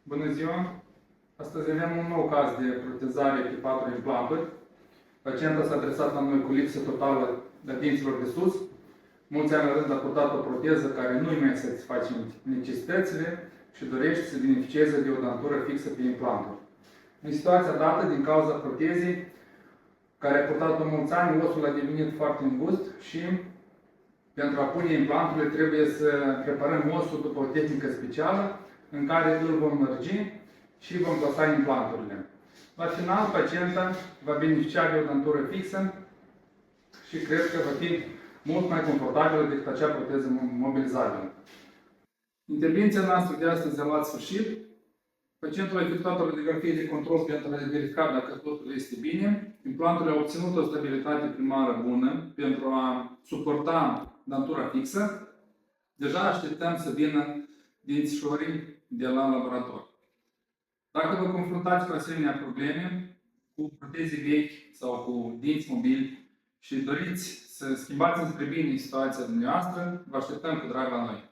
Bună ziua! Astăzi avem un nou caz de protezare pe 4 implanturi. Pacienta s-a adresat la noi cu lipsă totală de dinților de sus. Mulți ani la rând a purtat o proteză care nu îi mai satisface necesitățile și dorește să beneficieze de o dantură fixă pe implanturi. În situația dată, din cauza protezei, care a purtat-o mulți ani, osul a devenit foarte îngust și pentru a pune implanturile trebuie să preparăm osul după o tehnică specială în care îl vom mărgi și vom plasa implanturile. La final, pacienta va beneficia de o dantură fixă și cred că va fi mult mai confortabilă decât acea proteză mobilizabilă. Intervenția noastră de astăzi a luat sfârșit. Pacientul a efectuat o radiografie de control pentru a verifica dacă totul este bine. Implanturile au obținut o stabilitate primară bună pentru a suporta dantura fixă. Deja așteptăm să vină dințișorii de la laborator. Dacă vă confruntați cu asemenea probleme, cu proteze vechi sau cu dinți mobili și doriți să schimbați înspre bine situația dumneavoastră, vă așteptăm cu drag la noi.